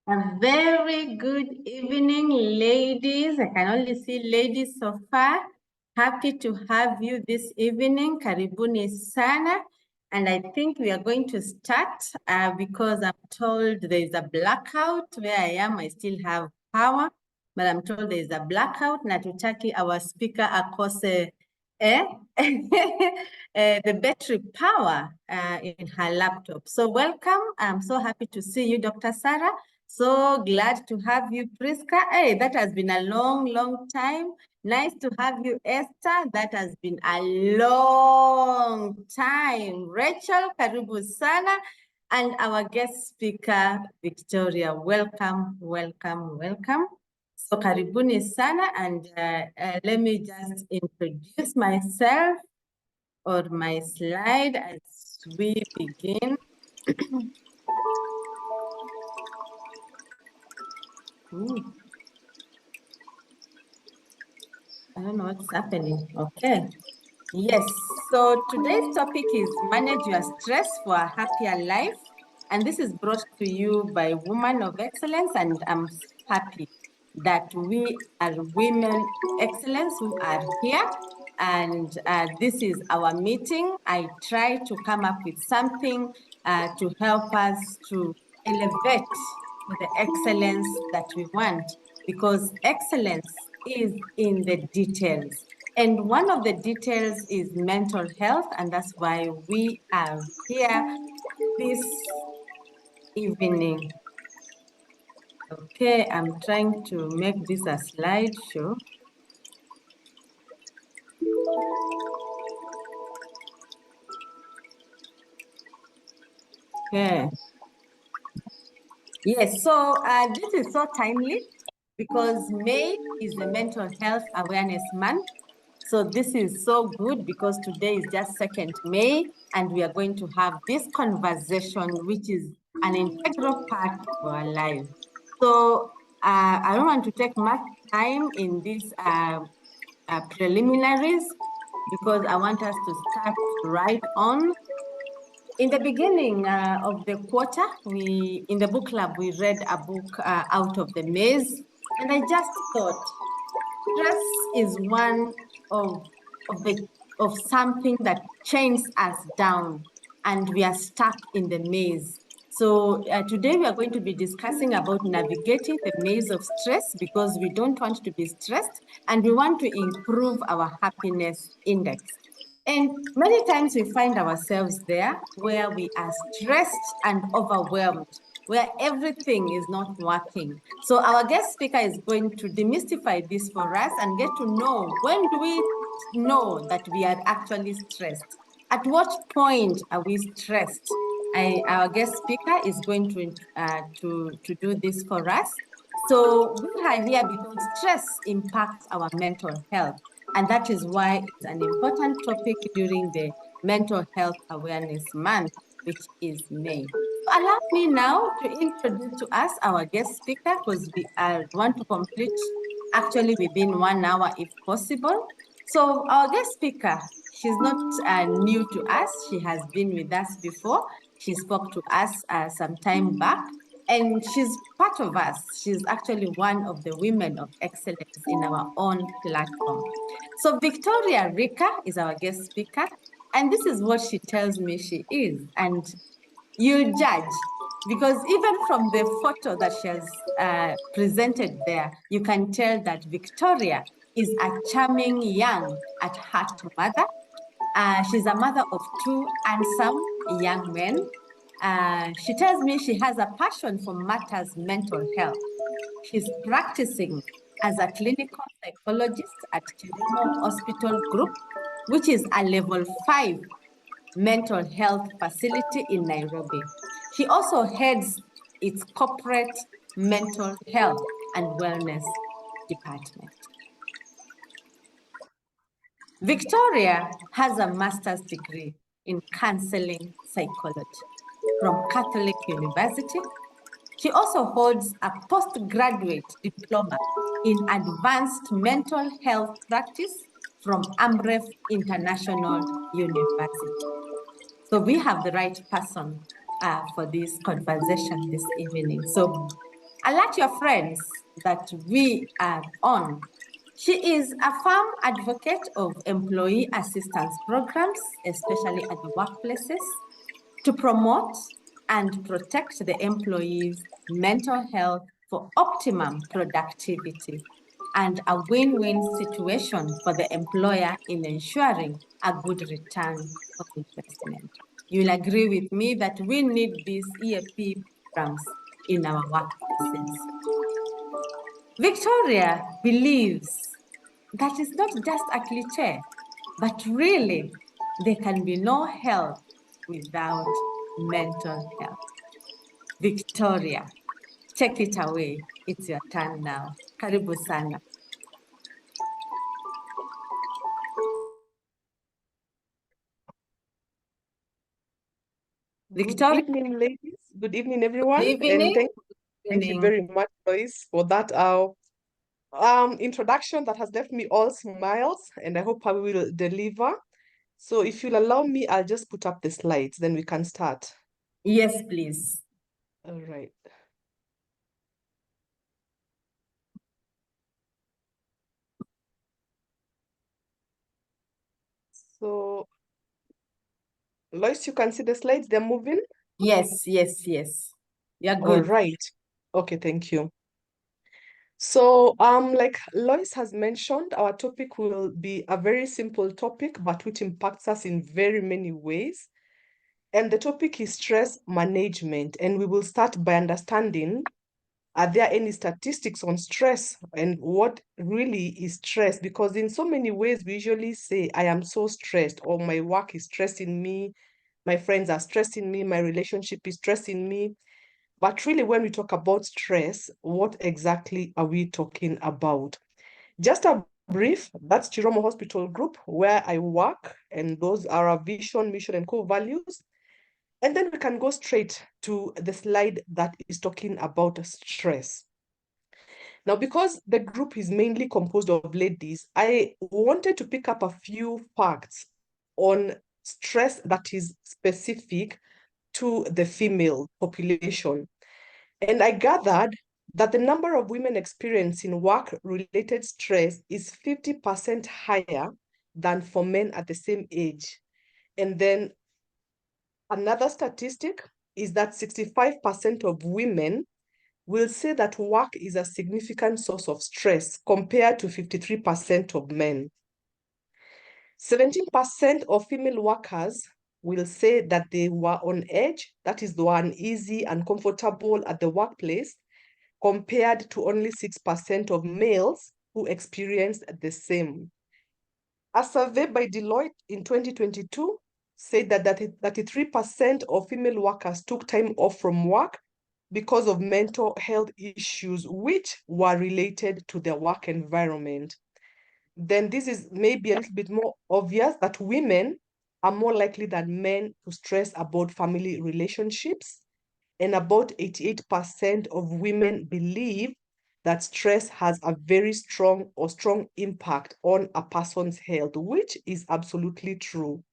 A very good evening, ladies. I can only see ladies so far. Happy to have you this evening. Karibuni sana. And I think we are going to start because I'm told there is a blackout. Where I am, I still have power, but I'm told there is a blackout. Natutaki, our speaker, akose the battery power in her laptop. So welcome. I'm so happy to see you, Dr. Sarah. So glad to have you, Priska. Hey, that has been a long time. Nice to have you, Esther. That has been a long time. Rachel, karibu sana. And our guest speaker, Victoria. Welcome. So karibuni sana. And let me just introduce myself or my slide as we begin. I don't know what's happening. Okay. Yes. So today's topic is manage your stress for a happier life. And this is brought to you by Women of Excellence. And I'm happy that we are women excellence who are here. And this is our meeting. I try to come up with something to help us to elevate the excellence that we want, because excellence is in the details. And one of the details is mental health, and that's why we are here this evening. Okay, I'm trying to make this a slideshow. Okay. Yes, so this is so timely because May is the Mental Health Awareness Month. So this is so good because today is just 2nd May, and we are going to have this conversation, which is an integral part of our life. So I don't want to take much time in these preliminaries because I want us to start right on. In the beginning of the quarter, in the book club, we read a book, Out of the Maze, and I just thought, stress is one of something that chains us down, and we are stuck in the maze. So today we are going to be discussing about navigating the maze of stress, because we don't want to be stressed and we want to improve our happiness index. And many times we find ourselves there where we are stressed and overwhelmed, where everything is not working. So our guest speaker is going to demystify this for us and get to know, when do we know that we are actually stressed? At what point are we stressed? Our guest speaker is going to do this for us. So we are here because stress impacts our mental health. And that is why it's an important topic during the Mental Health Awareness Month, which is May. So allow me now to introduce to us our guest speaker, because we want to complete actually within 1 hour if possible. So our guest speaker, she's not new to us. She has been with us before. She spoke to us some time back. And she's part of us. She's actually one of the women of excellence in our own platform. So Victoria Rika is our guest speaker, and this is what she tells me she is. And you judge, because even from the photo that she has presented there, you can tell that Victoria is a charming young at heart mother. She's a mother of 2 handsome young men. She tells me she has a passion for matters mental health. She's practicing as a clinical psychologist at Chiromo Hospital Group, which is a level 5 mental health facility in Nairobi. She also heads its corporate mental health and wellness department. Victoria has a master's degree in counseling psychology from Catholic University. She also holds a postgraduate diploma in advanced mental health practice from Amref International University. So we have the right person for this conversation this evening. So Alert your friends that we are on. She is a firm advocate of employee assistance programs, especially at the workplaces, to promote and protect the employees' mental health for optimum productivity and a win-win situation for the employer in ensuring a good return on investment. You'll agree with me that we need these EAP programs in our workplaces. Victoria believes that is not just a cliche, but really there can be no health without mental health. Victoria, take it away. It's your turn now. Karibu sana. Victoria. Good evening, ladies. Good evening, everyone. Good And evening. thank you very much, Lois, for that introduction that has left me all smiles, and I hope I will deliver. So if you'll allow me, I'll just put up the slides, then we can start. Yes, please. All right. So, Lois, you can see the slides, they're moving? Yes, yes, yes. You're All good. right. Okay, thank you. So, like Lois has mentioned, our topic will be a very simple topic, but which impacts us in very many ways. And the topic is stress management. And we will start by understanding, are there any statistics on stress and what really is stress? Because in so many ways, we usually say, I am so stressed, or my work is stressing me, my friends are stressing me, my relationship is stressing me. But really, when we talk about stress, what exactly are we talking about? Just a brief, that's Chiromo Hospital Group, where I work, and those are our vision, mission, and core values. And then we can go straight to the slide that is talking about stress. Now, because the group is mainly composed of ladies, I wanted to pick up a few facts on stress that is specific to the female population. And I gathered that the number of women experiencing work-related stress is 50% higher than for men at the same age. And then another statistic is that 65% of women will say that work is a significant source of stress compared to 53% of men. 17% of female workers will say that they were on edge, that is, they were uneasy and uncomfortable at the workplace, compared to only 6% of males who experienced the same. A survey by Deloitte in 2022 said that 33% of female workers took time off from work because of mental health issues which were related to their work environment. Then this is maybe a little bit more obvious that women are more likely than men to stress about family relationships, and about 88% of women believe that stress has a very strong impact on a person's health, which is absolutely true.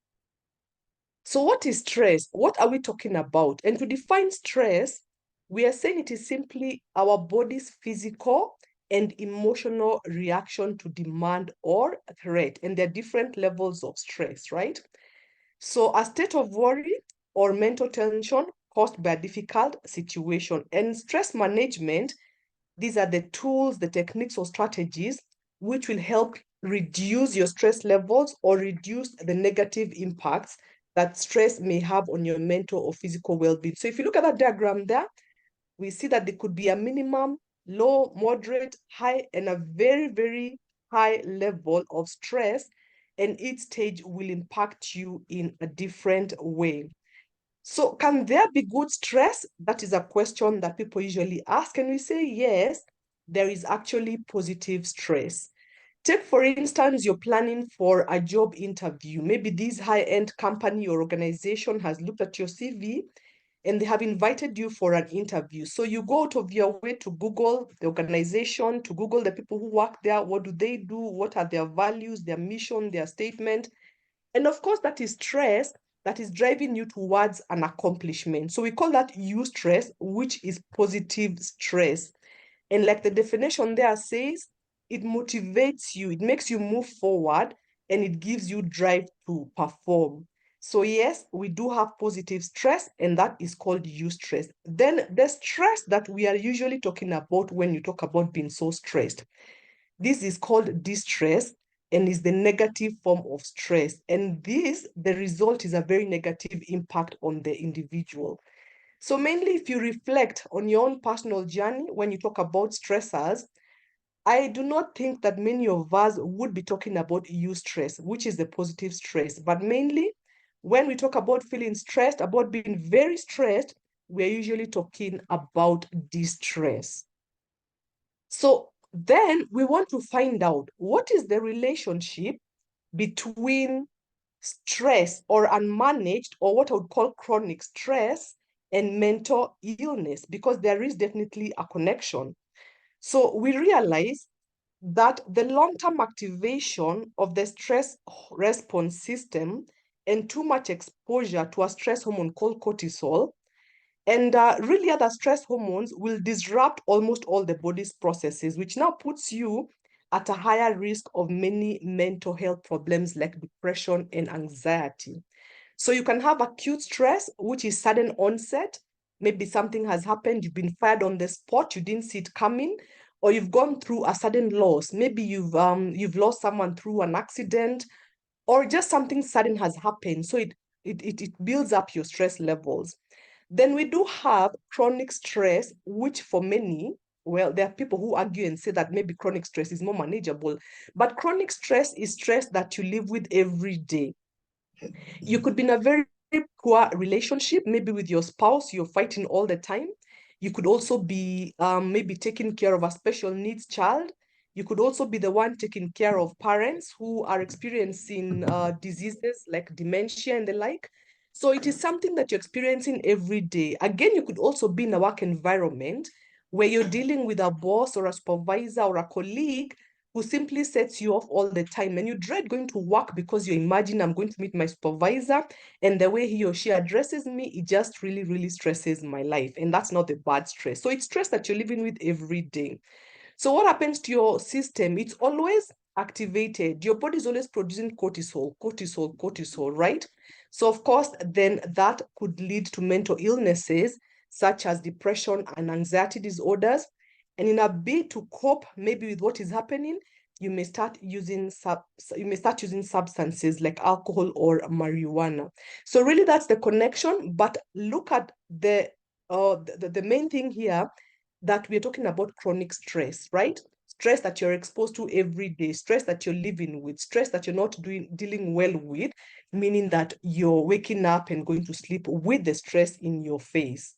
So what is stress? What are we talking about? And to define stress, we are saying it is simply our body's physical and emotional reaction to demand or threat. And there are different levels of stress, right? So a state of worry or mental tension caused by a difficult situation. And stress management, these are the tools, the techniques or strategies which will help reduce your stress levels or reduce the negative impacts that stress may have on your mental or physical well-being. So if you look at that diagram there, we see that there could be a minimum, low, moderate, high, and a very, very high level of stress, and each stage will impact you in a different way. So can there be good stress? That is a question that people usually ask, and we say yes, there is actually positive stress. Take, for instance, you're planning for a job interview. Maybe this high-end company or organization has looked at your CV and they have invited you for an interview. So you go out of your way to Google the organization, to Google the people who work there. What do they do? What are their values, their mission, their statement? And of course, that is stress that is driving you towards an accomplishment. So we call that eustress, which is positive stress. And like the definition there says, it motivates you, it makes you move forward, and it gives you drive to perform. So yes, we do have positive stress, and that is called eustress. Then the stress that we are usually talking about when you talk about being so stressed, this is called distress and is the negative form of stress. And this, the result is a very negative impact on the individual. So mainly if you reflect on your own personal journey, when you talk about stressors, I do not think that many of us would be talking about eustress, which is the positive stress. But mainly when we talk about feeling stressed, about being very stressed, we're usually talking about distress. So then we want to find out what is the relationship between stress or unmanaged, or what I would call chronic stress, and mental illness, because there is definitely a connection. So we realize that the long-term activation of the stress response system and too much exposure to a stress hormone called cortisol and really other stress hormones will disrupt almost all the body's processes, which now puts you at a higher risk of many mental health problems like depression and anxiety. So you can have acute stress, which is sudden onset. Maybe something has happened, you've been fired on the spot, you didn't see it coming, or you've gone through a sudden loss. Maybe you've lost someone through an accident, or just something sudden has happened. So it builds up your stress levels. Then we do have chronic stress, which for many, well, there are people who argue and say that maybe chronic stress is more manageable, but chronic stress is stress that you live with every day. You could be in a very poor relationship, maybe with your spouse, you're fighting all the time. You could also be maybe taking care of a special needs child. You could also be the one taking care of parents who are experiencing diseases like dementia and the like. So it is something that you're experiencing every day. Again, you could also be in a work environment where you're dealing with a boss or a supervisor or a colleague who simply sets you off all the time, and you dread going to work because you imagine I'm going to meet my supervisor, and the way he or she addresses me, it just really, really stresses my life. And that's not the bad stress. So it's stress that you're living with every day. So what happens to your system? It's always activated. Your body is always producing cortisol, cortisol, cortisol, right? So of course, then that could lead to mental illnesses such as depression and anxiety disorders. And in a bid to cope maybe with what is happening, you may start using substances like alcohol or marijuana. So really that's the connection. But look at the main thing here, that we're talking about chronic stress, right? Stress that you're exposed to every day, stress that you're living with, stress that you're not dealing well with, meaning that you're waking up and going to sleep with the stress in your face.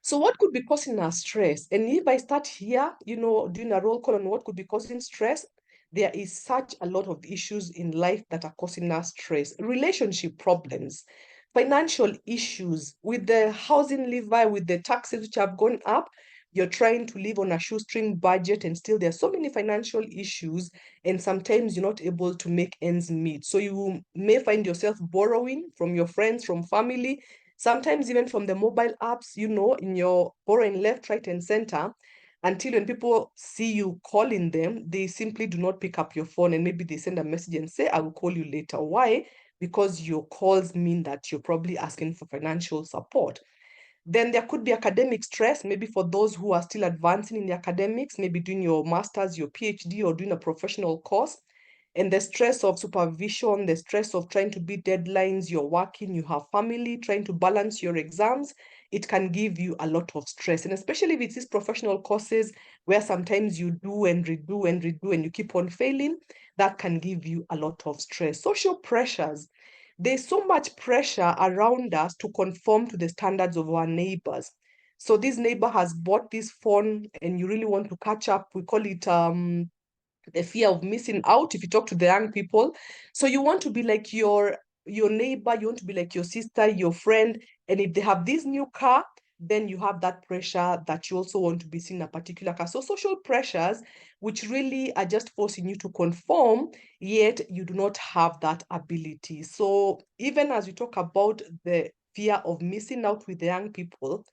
So what could be causing us stress? And if I start here, doing a roll call on what could be causing stress, there is such a lot of issues in life that are causing us stress. Relationship problems, financial issues with the housing levy, with the taxes which have gone up. You're trying to live on a shoestring budget, and still there are so many financial issues, and sometimes you're not able to make ends meet. So you may find yourself borrowing from your friends, from family, sometimes even from the mobile apps, in your borrowing left, right, and center, until when people see you calling them, they simply do not pick up your phone, and maybe they send a message and say, I will call you later. Why? Because your calls mean that you're probably asking for financial support. Then there could be academic stress, maybe for those who are still advancing in the academics, maybe doing your master's, your PhD, or doing a professional course. And the stress of supervision, the stress of trying to beat deadlines, you're working, you have family, trying to balance your exams, it can give you a lot of stress. And especially if it's these professional courses where sometimes you do and redo and redo and you keep on failing, that can give you a lot of stress. Social pressures. There's so much pressure around us to conform to the standards of our neighbors. So this neighbor has bought this phone and you really want to catch up. We call it the fear of missing out if you talk to the young people. So you want to be like your neighbor, you want to be like your sister, your friend. And if they have this new car, then you have that pressure that you also want to be seen in a particular car. So social pressures, which really are just forcing you to conform, yet you do not have that ability. So even as we talk about the fear of missing out with the young people,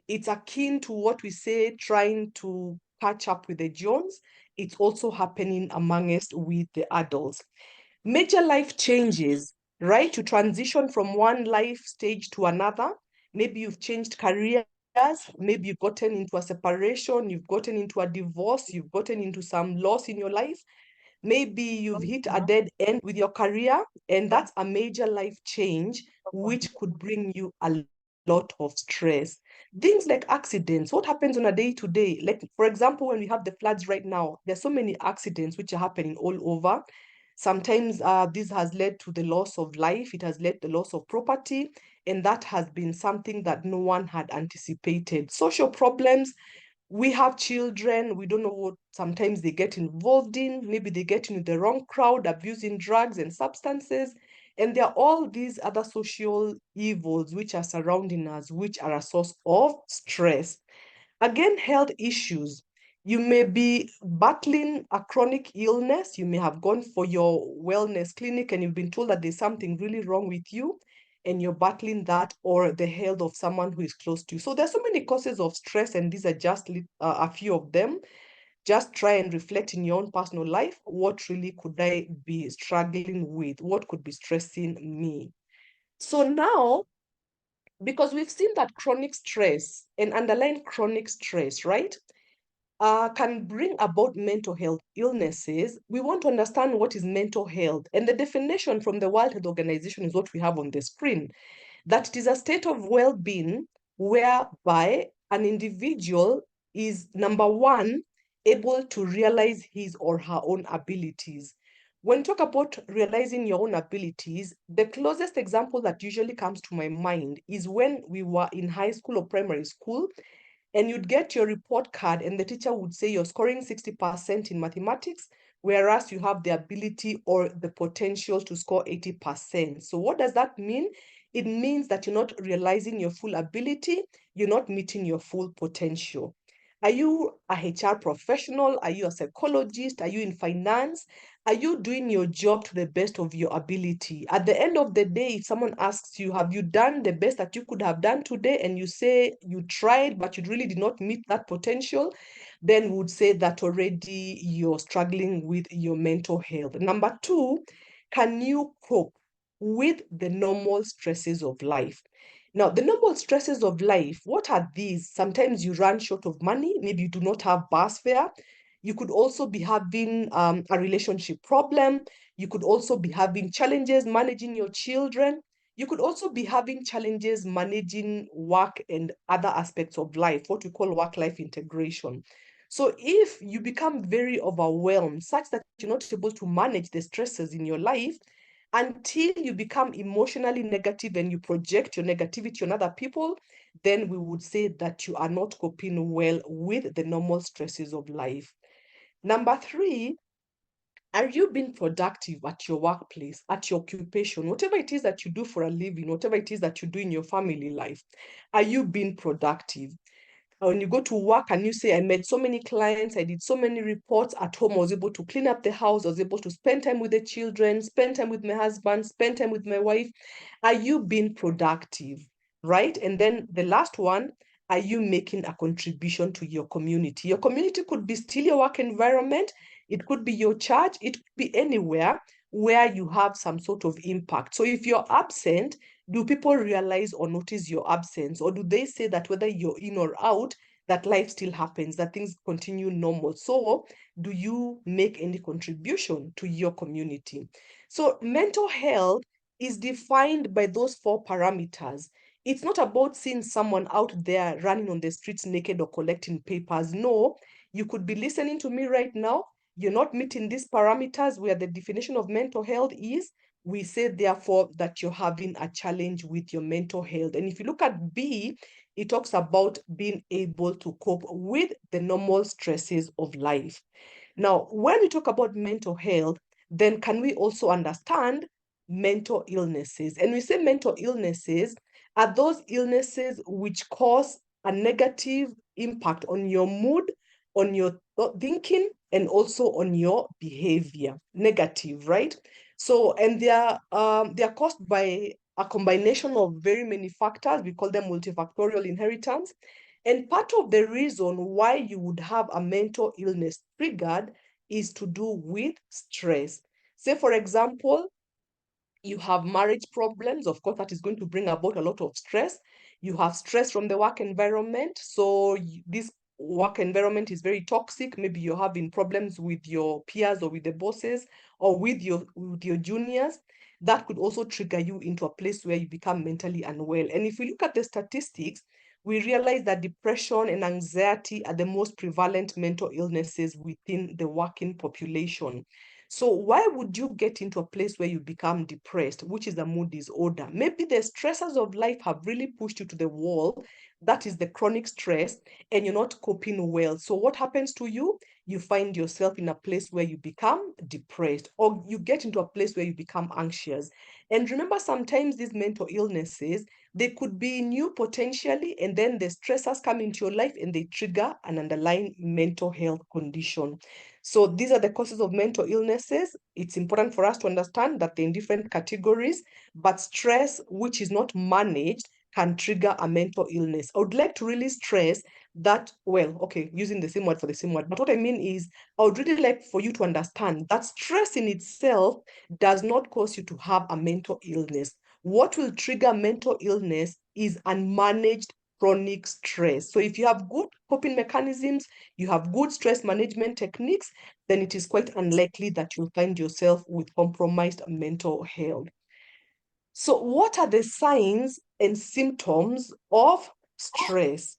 it's akin to what we say, trying to catch up with the Jones. It's also happening amongst with the adults. Major life changes, right? You transition from one life stage to another. Maybe you've changed careers. Maybe you've gotten into a separation. You've gotten into a divorce. You've gotten into some loss in your life. Maybe you've hit a dead end with your career, and that's a major life change, which could bring you a lot of stress. Things like accidents, what happens on a day to day? Like, for example, when we have the floods right now, there's so many accidents which are happening all over. Sometimes this has led to the loss of life, it has led to the loss of property, and that has been something that no one had anticipated. Social problems, we have children, we don't know what sometimes they get involved in. Maybe they get into the wrong crowd, abusing drugs and substances. And there are all these other social evils which are surrounding us, which are a source of stress. Again, health issues. You may be battling a chronic illness. You may have gone for your wellness clinic and you've been told that there's something really wrong with you and you're battling that, or the health of someone who is close to you. So there's so many causes of stress, and these are just a few of them. Just try and reflect in your own personal life. What really could I be struggling with? What could be stressing me? So now, because we've seen that chronic stress and underlying chronic stress, right, can bring about mental health illnesses, we want to understand what is mental health. And the definition from the World Health Organization is what we have on the screen, that it is a state of well-being whereby an individual is, number one, able to realize his or her own abilities. When you talk about realizing your own abilities, the closest example that usually comes to my mind is when we were in high school or primary school, and you'd get your report card and the teacher would say you're scoring 60% in mathematics, whereas you have the ability or the potential to score 80%. So what does that mean? It means that you're not realizing your full ability, you're not meeting your full potential. Are you a HR professional? Are you a psychologist? Are you in finance? Are you doing your job to the best of your ability? At the end of the day, if someone asks you, have you done the best that you could have done today? And you say you tried, but you really did not meet that potential, then would say that already you're struggling with your mental health. Number two, can you cope with the normal stresses of life? Now, the normal stresses of life, what are these? Sometimes you run short of money, maybe you do not have bus fare. You could also be having a relationship problem. You could also be having challenges managing your children. You could also be having challenges managing work and other aspects of life, what we call work-life integration. So if you become very overwhelmed, such that you're not able to manage the stresses in your life, until you become emotionally negative and you project your negativity on other people, then we would say that you are not coping well with the normal stresses of life. Number three, are you being productive at your workplace, at your occupation, whatever it is that you do for a living, whatever it is that you do in your family life? Are you being productive? When you go to work and you say, I met so many clients, I did so many reports at home, I was able to clean up the house, I was able to spend time with the children, spend time with my husband, spend time with my wife. Are you being productive, right? And then the last one, are you making a contribution to your community? Your community could be still your work environment, it could be your church, it could be anywhere where you have some sort of impact. So if you're absent, do people realize or notice your absence? Or do they say that whether you're in or out, that life still happens, that things continue normal? So do you make any contribution to your community? So mental health is defined by those four parameters. It's not about seeing someone out there running on the streets naked or collecting papers. No, you could be listening to me right now. You're not meeting these parameters where the definition of mental health is. We say, therefore, that you're having a challenge with your mental health. And if you look at B, it talks about being able to cope with the normal stresses of life. Now, when we talk about mental health, then can we also understand mental illnesses? And we say mental illnesses are those illnesses which cause a negative impact on your mood, on your thinking, and also on your behavior. Negative, right? So, and they are caused by a combination of very many factors. We call them multifactorial inheritance. And part of the reason why you would have a mental illness triggered is to do with stress. Say, for example, you have marriage problems. Of course, that is going to bring about a lot of stress. You have stress from the work environment. So this work environment is very toxic. Maybe you're having problems with your peers or with the bosses or with your juniors. That could also trigger you into a place where you become mentally unwell. And if we look at the statistics, we realize that depression and anxiety are the most prevalent mental illnesses within the working population. So why would you get into a place where you become depressed, which is a mood disorder? Maybe the stresses of life have really pushed you to the wall. That is the chronic stress, and you're not coping well. So what happens to you? You find yourself in a place where you become depressed, or you get into a place where you become anxious. And remember, sometimes these mental illnesses, they could be new potentially, and then the stressors come into your life and they trigger an underlying mental health condition. So these are the causes of mental illnesses. It's important for us to understand that they're in different categories, but stress, which is not managed, can trigger a mental illness. I would like to really stress that, well, okay, using the same word for the same word, but what I mean is, I would really like for you to understand that stress in itself does not cause you to have a mental illness. What will trigger mental illness is unmanaged chronic stress. So if you have good coping mechanisms, you have good stress management techniques, then it is quite unlikely that you'll find yourself with compromised mental health. So what are the signs and symptoms of stress?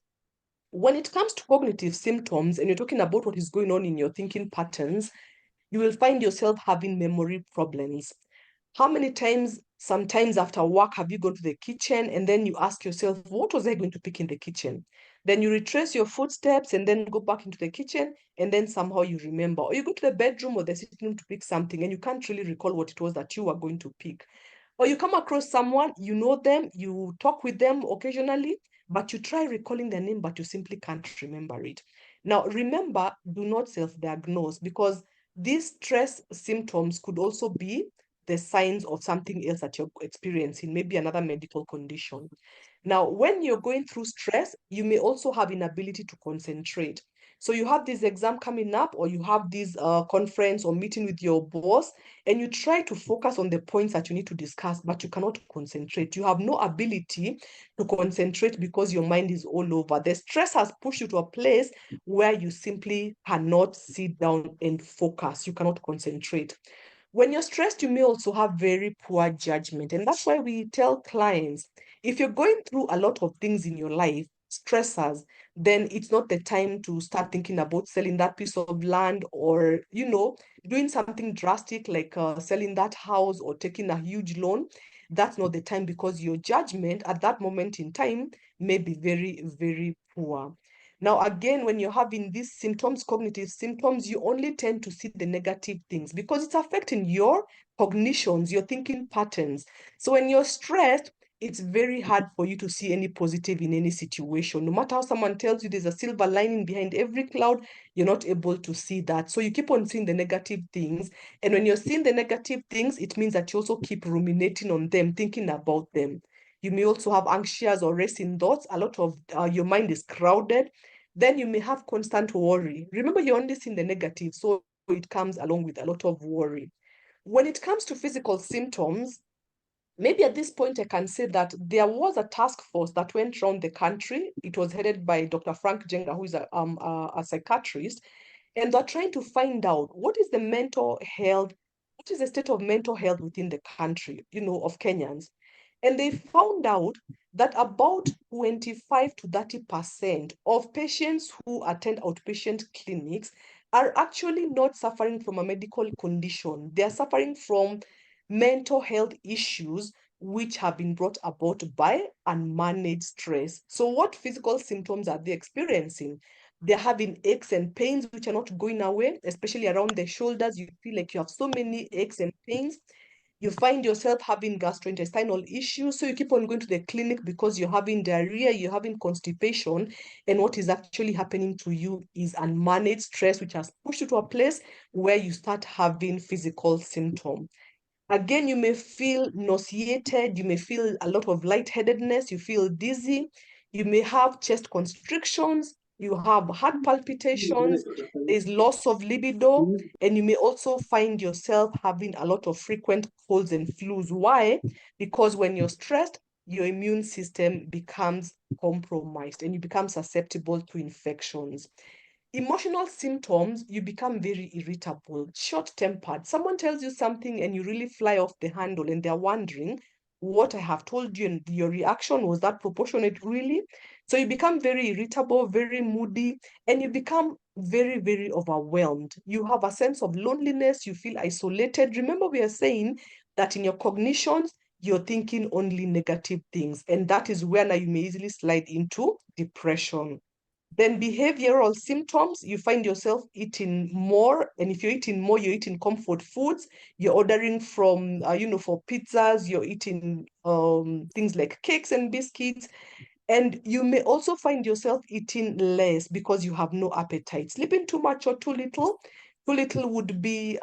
When it comes to cognitive symptoms, and you're talking about what is going on in your thinking patterns, you will find yourself having memory problems. How many times, sometimes after work, have you gone to the kitchen and then you ask yourself, what was I going to pick in the kitchen? Then you retrace your footsteps and then go back into the kitchen, and then somehow you remember. Or you go to the bedroom or the sitting room to pick something and you can't really recall what it was that you were going to pick. Or you come across someone, you know them, you talk with them occasionally, but you try recalling their name, but you simply can't remember it. Now, remember, do not self-diagnose, because these stress symptoms could also be the signs of something else that you're experiencing, maybe another medical condition. Now, when you're going through stress, you may also have inability to concentrate. So you have this exam coming up, or you have this conference or meeting with your boss, and you try to focus on the points that you need to discuss, but you cannot concentrate. You have no ability to concentrate because your mind is all over. The stress has pushed you to a place where you simply cannot sit down and focus. You cannot concentrate. When you're stressed, you may also have very poor judgment. And that's why we tell clients, if you're going through a lot of things in your life, stressors, then it's not the time to start thinking about selling that piece of land, or, doing something drastic like selling that house or taking a huge loan. That's not the time, because your judgment at that moment in time may be very, very poor. Now, again, when you're having these symptoms, cognitive symptoms, you only tend to see the negative things because it's affecting your cognitions, your thinking patterns. So when you're stressed, it's very hard for you to see any positive in any situation. No matter how someone tells you there's a silver lining behind every cloud, you're not able to see that. So you keep on seeing the negative things. And when you're seeing the negative things, it means that you also keep ruminating on them, thinking about them. You may also have anxious or racing thoughts. A lot of your mind is crowded. Then you may have constant worry. Remember, you're only seeing the negative, so it comes along with a lot of worry. When it comes to physical symptoms, maybe at this point I can say that there was a task force that went around the country. It was headed by Dr. Frank Jenga, who is a psychiatrist, and they're trying to find out what is the state of mental health within the country, of Kenyans. And they found out that about 25 to 30% of patients who attend outpatient clinics are actually not suffering from a medical condition. They are suffering from mental health issues which have been brought about by unmanaged stress. So what physical symptoms are they experiencing? They're having aches and pains which are not going away, especially around the shoulders. You feel like you have so many aches and pains. You find yourself having gastrointestinal issues, so you keep on going to the clinic because you're having diarrhea, you're having constipation, and what is actually happening to you is unmanaged stress, which has pushed you to a place where you start having physical symptoms. Again, you may feel nauseated, you may feel a lot of lightheadedness, you feel dizzy, You may have chest constrictions, you have heart palpitations, there's loss of libido, and you may also find yourself having a lot of frequent colds and flus. Why? Because when you're stressed, your immune system becomes compromised and you become susceptible to infections. Emotional symptoms, you become very irritable, short-tempered. Someone tells you something and you really fly off the handle and they're wondering what I have told you and your reaction, was that proportionate really? So you become very irritable, very moody, and you become very, very overwhelmed. You have a sense of loneliness, you feel isolated. Remember, we are saying that in your cognitions, you're thinking only negative things, and that is where now you may easily slide into depression. Then behavioral symptoms, you find yourself eating more. And if you're eating more, you're eating comfort foods. You're ordering from, for pizzas, you're eating things like cakes and biscuits. And you may also find yourself eating less because you have no appetite. Sleeping too much or too little. Too little would be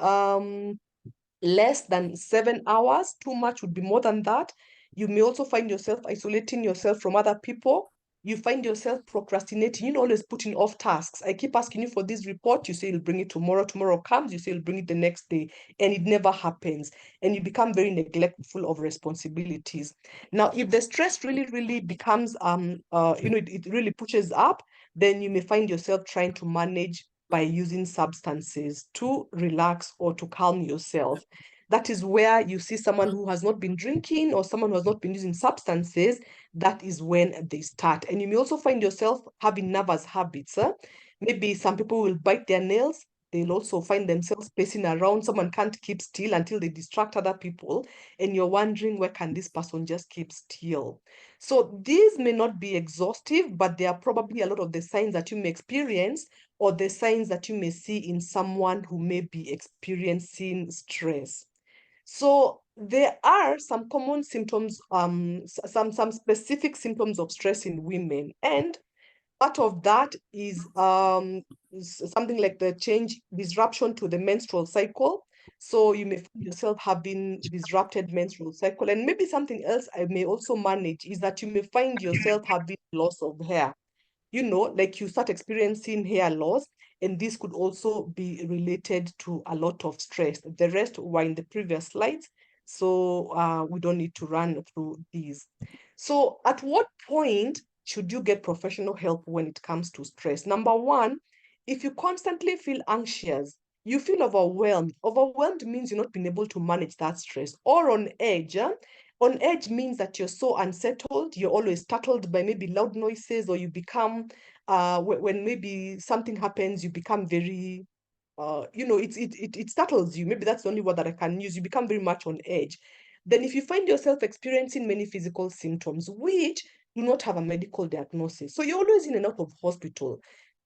less than 7 hours. Too much would be more than that. You may also find yourself isolating yourself from other people. You find yourself procrastinating, always putting off tasks. I keep asking you for this report. You say you'll bring it tomorrow. Tomorrow comes, you say you'll bring it the next day, and it never happens. And you become very neglectful of responsibilities. Now, if the stress really, really becomes, it really pushes up, then you may find yourself trying to manage by using substances to relax or to calm yourself. That is where you see someone who has not been drinking or someone who has not been using substances. That is when they start. And you may also find yourself having nervous habits. Maybe some people will bite their nails. They'll also find themselves pacing around. Someone can't keep still until they distract other people. And you're wondering, where can this person just keep still? So these may not be exhaustive, but there are probably a lot of the signs that you may experience or the signs that you may see in someone who may be experiencing stress. So there are some common symptoms, some specific symptoms of stress in women, and part of that is something like the change, disruption to the menstrual cycle. So you may find yourself having disrupted menstrual cycle, and maybe something else I may also manage is that you may find yourself having loss of hair. Like you start experiencing hair loss, and this could also be related to a lot of stress. The rest were in the previous slides, so we don't need to run through these. So at what point should you get professional help when it comes to stress? Number one, if you constantly feel anxious, you feel overwhelmed. Overwhelmed means you're not being able to manage that stress, or on edge. On edge means that you're so unsettled, you're always startled by maybe loud noises, or you become, when maybe something happens, you become very, it startles you. Maybe that's the only word that I can use. You become very much on edge. Then if you find yourself experiencing many physical symptoms, which do not have a medical diagnosis, so you're always in and out of hospital,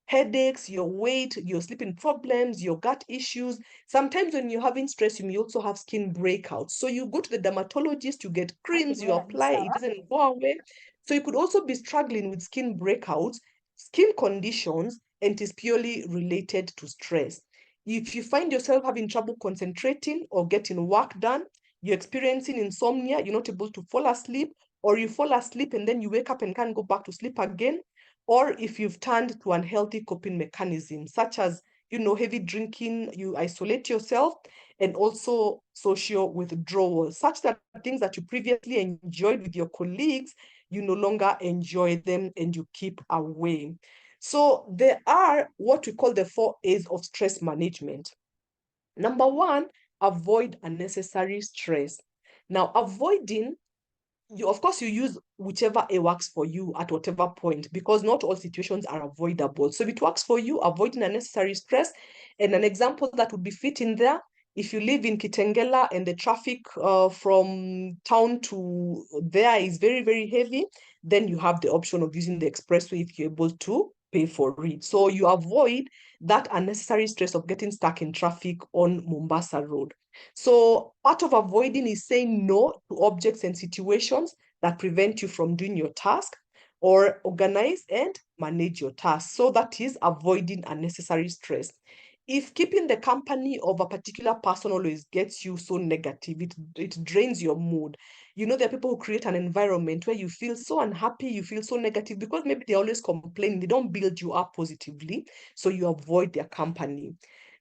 headaches, your weight, your sleeping problems, your gut issues. Sometimes when you're having stress, you may also have skin breakouts. So you go to the dermatologist, you get creams, you apply, it doesn't go away. So you could also be struggling with skin breakouts, skin conditions, and it is purely related to stress. If you find yourself having trouble concentrating or getting work done, you're experiencing insomnia, you're not able to fall asleep, or you fall asleep and then you wake up and can't go back to sleep again, or if you've turned to unhealthy coping mechanisms, such as, heavy drinking, you isolate yourself, and also social withdrawal, such that things that you previously enjoyed with your colleagues, you no longer enjoy them and you keep away. So there are what we call the 4 A's of stress management. Number one, avoid unnecessary stress. Now, avoiding, of course, you use whichever A works for you at whatever point, because not all situations are avoidable. So if it works for you, avoiding unnecessary stress, and an example that would be fit in there, if you live in Kitengela and the traffic from town to there is very, very heavy, then you have the option of using the expressway if you're able to pay for it. So you avoid that unnecessary stress of getting stuck in traffic on Mombasa Road. So part of avoiding is saying no to objects and situations that prevent you from doing your task, or organize and manage your tasks. So that is avoiding unnecessary stress. If keeping the company of a particular person always gets you so negative, it drains your mood. You know, there are people who create an environment where you feel so unhappy, you feel so negative because maybe they're always complaining, they don't build you up positively, so you avoid their company.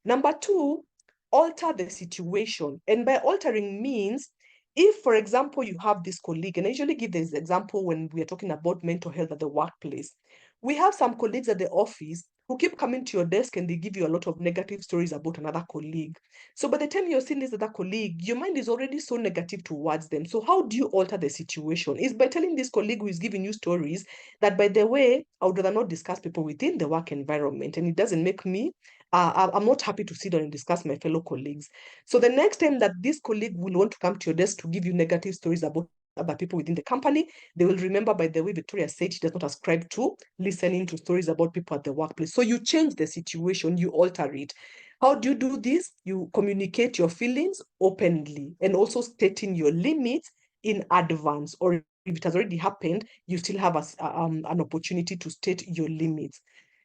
Number two, alter the situation. And by altering means, if, for example, you have this colleague, and I usually give this example when we are talking about mental health at the workplace. We have some colleagues at the office who keep coming to your desk and they give you a lot of negative stories about another colleague. So by the time you're seeing this other colleague, your mind is already so negative towards them. So how do you alter the situation? Is by telling this colleague who is giving you stories that, by the way, I would rather not discuss people within the work environment, and it doesn't make me I'm not happy to sit down and discuss my fellow colleagues. So the next time that this colleague will want to come to your desk to give you negative stories about other people within the company, they will remember, by the way, Victoria said she does not ascribe to listening to stories about people at the workplace. So you change the situation, you alter it. How do you do this? You communicate your feelings openly and also stating your limits in advance, or if it has already happened, you still have an opportunity to state your limits.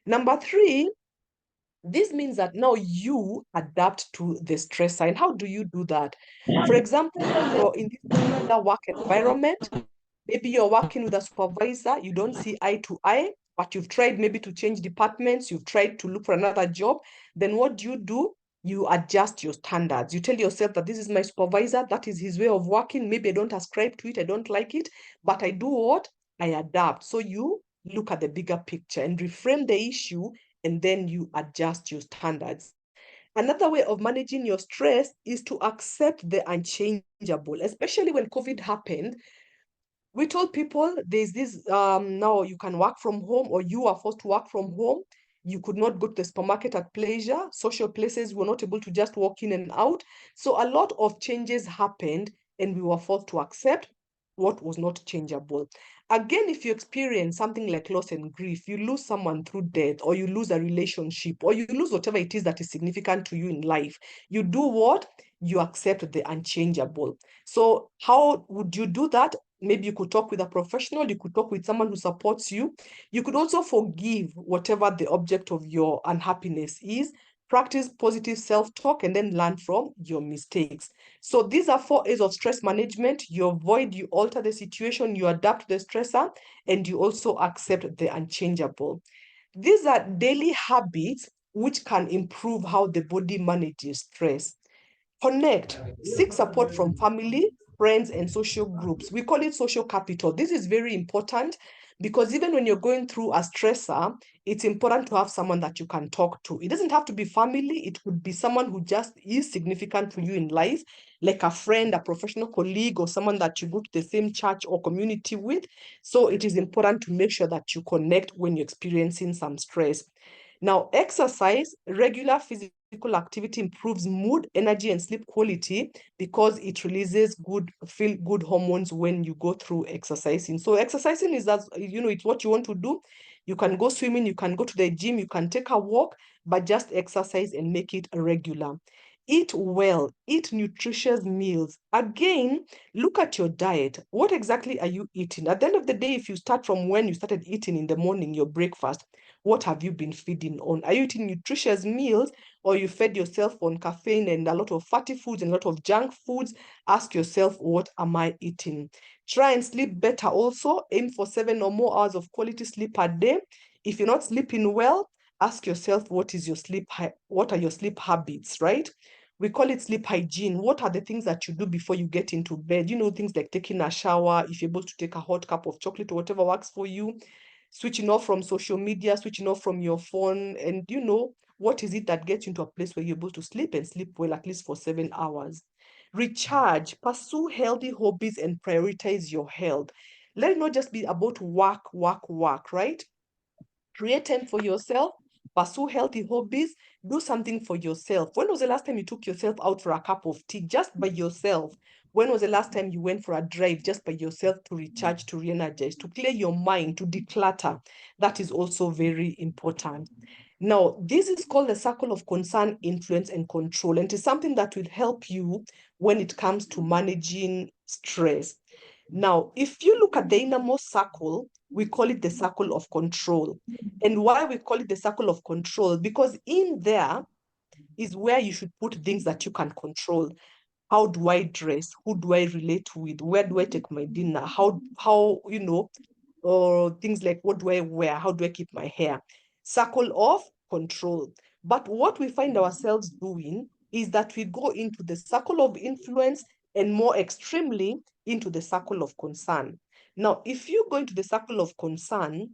Number three, this means that now you adapt to the stressor. And how do you do that? For example, you're in this particular work environment. Maybe you're working with a supervisor, you don't see eye to eye, but you've tried maybe to change departments, you've tried to look for another job. Then what do? You adjust your standards. You tell yourself that this is my supervisor, that is his way of working. Maybe I don't ascribe to it, I don't like it, but I do what? I adapt. So you look at the bigger picture and reframe the issue, and then you adjust your standards. Another way of managing your stress is to accept the unchangeable, especially when COVID happened. We told people there's this now you can work from home, or you are forced to work from home. You could not go to the supermarket at pleasure. Social places were not able to just walk in and out. So a lot of changes happened, and we were forced to accept what was not changeable. Again, if you experience something like loss and grief, you lose someone through death, or you lose a relationship, or you lose whatever it is that is significant to you in life, you do what? You accept the unchangeable. So how would you do that? Maybe you could talk with a professional, you could talk with someone who supports you. You could also forgive whatever the object of your unhappiness is, practice positive self-talk, and then learn from your mistakes. So these are 4 A's of stress management. You avoid, you alter the situation, you adapt to the stressor, and you also accept the unchangeable. These are daily habits which can improve how the body manages stress. Connect, seek support from family, friends, and social groups. We call it social capital. This is very important because even when you're going through a stressor, it's important to have someone that you can talk to. It doesn't have to be family, it could be someone who just is significant to you in life, like a friend, a professional colleague, or someone that you go to the same church or community with. So it is important to make sure that you connect when you're experiencing some stress. Now, exercise, regular physical activity improves mood, energy, and sleep quality because it releases feel good hormones when you go through exercising. So exercising is, as you know, it's what you want to do. You can go swimming, you can go to the gym, you can take a walk, but just exercise and make it regular. Eat well, eat nutritious meals. Again, look at your diet. What exactly are you eating? At the end of the day, if you start from when you started eating in the morning, your breakfast, what have you been feeding on? Are you eating nutritious meals, or you fed yourself on caffeine and a lot of fatty foods and a lot of junk foods? Ask yourself, what am I eating? Try and sleep better also. Aim for 7 or more hours of quality sleep a day. If you're not sleeping well, ask yourself, what are your sleep habits, right? We call it sleep hygiene. What are the things that you do before you get into bed? You know, things like taking a shower, if you're able to take a hot cup of chocolate or whatever works for you, switching off from social media, switching off from your phone, and what is it that gets you into a place where you're able to sleep and sleep well, at least for 7 hours. Recharge, pursue healthy hobbies, and prioritize your health. Let it not just be about work, right? Create time for yourself, pursue healthy hobbies, do something for yourself. When was the last time you took yourself out for a cup of tea just by yourself? When was the last time you went for a drive just by yourself to recharge, to re-energize, to clear your mind, to declutter? That is also very important. Now, this is called the circle of concern, influence, and control. And it is something that will help you when it comes to managing stress. Now, if you look at the innermost circle, we call it the circle of control. And why we call it the circle of control? Because in there, is where you should put things that you can control. How do I dress? Who do I relate with? Where do I take my dinner? How or things like what do I wear? How do I keep my hair? Circle of control. But what we find ourselves doing is that we go into the circle of influence and more extremely into the circle of concern. Now, if you go into the circle of concern,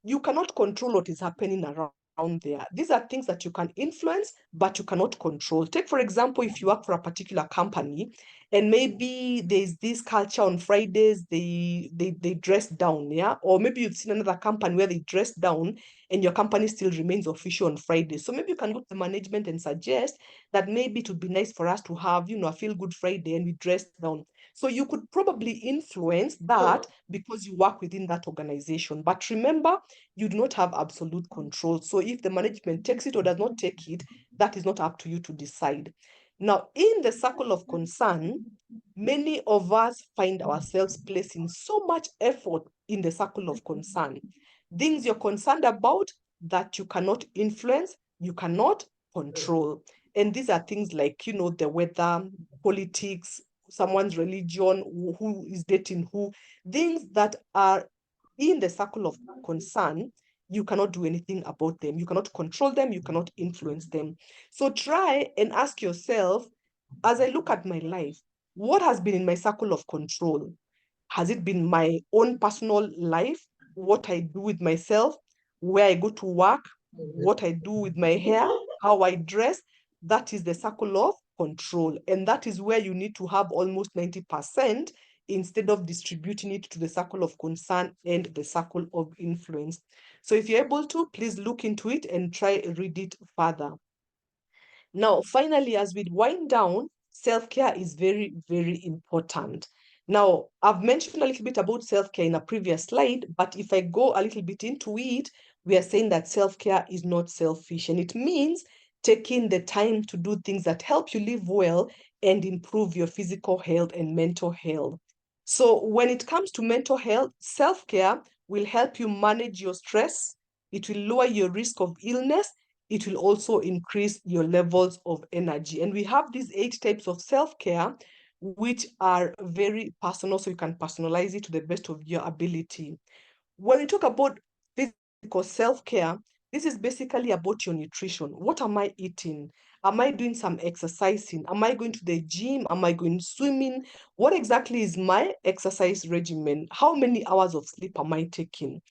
you cannot control what is happening around there. These are things that you can influence, but you cannot control. Take, for example, if you work for a particular company and maybe there's this culture on Fridays, they dress down, yeah? Or maybe you've seen another company where they dress down and your company still remains official on Fridays. So maybe you can go to the management and suggest that maybe it would be nice for us to have, a feel good Friday and we dress down. So you could probably influence that because you work within that organization. But remember, you do not have absolute control. So if the management takes it or does not take it, that is not up to you to decide. Now, in the circle of concern, many of us find ourselves placing so much effort in the circle of concern. Things you're concerned about that you cannot influence, you cannot control. And these are things like, the weather, politics, someone's religion, who is dating who, things that are in the circle of concern, you cannot do anything about them. You cannot control them. You cannot influence them. So try and ask yourself, as I look at my life, what has been in my circle of control? Has it been my own personal life, what I do with myself, where I go to work, what I do with my hair, how I dress? That is the circle of control. And that is where you need to have almost 90% instead of distributing it to the circle of concern and the circle of influence. So if you're able to, please look into it and try read it further. Now, finally, as we wind down, self-care is very, very important. Now, I've mentioned a little bit about self-care in a previous slide, but if I go a little bit into it, we are saying that self-care is not selfish, and it means taking the time to do things that help you live well and improve your physical health and mental health. So when it comes to mental health, self-care will help you manage your stress. It will lower your risk of illness. It will also increase your levels of energy. And we have these 8 types of self-care, which are very personal, so you can personalize it to the best of your ability. When we talk about physical self-care, this is basically about your nutrition. What am I eating? Am I doing some exercising? Am I going to the gym? Am I going swimming? What exactly is my exercise regimen? How many hours of sleep am I taking?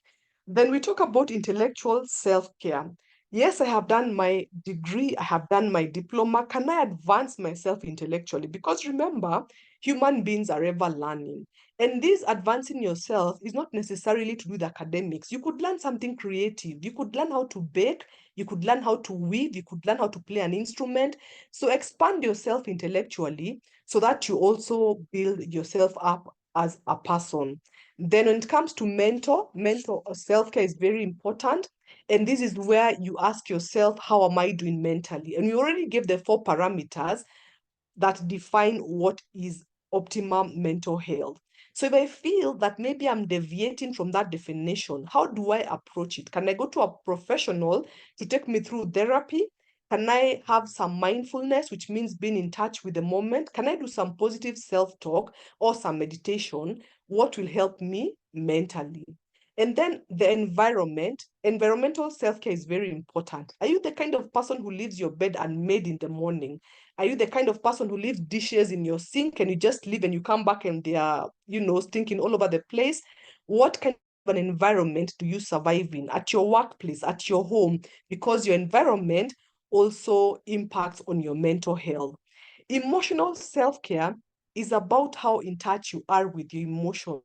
Then we talk about intellectual self-care. Yes, I have done my degree, I have done my diploma. Can I advance myself intellectually? Because remember, human beings are ever learning. And this advancing yourself is not necessarily to do with academics. You could learn something creative. You could learn how to bake. You could learn how to weave. You could learn how to play an instrument. So expand yourself intellectually so that you also build yourself up as a person. Then when it comes to mental self-care is very important. And this is where you ask yourself, how am I doing mentally? And we already gave the 4 parameters that define what is optimum mental health. So if I feel that maybe I'm deviating from that definition, how do I approach it? Can I go to a professional to take me through therapy? Can I have some mindfulness, which means being in touch with the moment? Can I do some positive self-talk or some meditation? What will help me mentally? And then the environment, environmental self-care is very important. Are you the kind of person who leaves your bed unmade in the morning? Are you the kind of person who leaves dishes in your sink and you just leave and you come back and they are, stinking all over the place? What kind of an environment do you survive in at your workplace, at your home? Because your environment also impacts on your mental health. Emotional self-care is about how in touch you are with your emotions.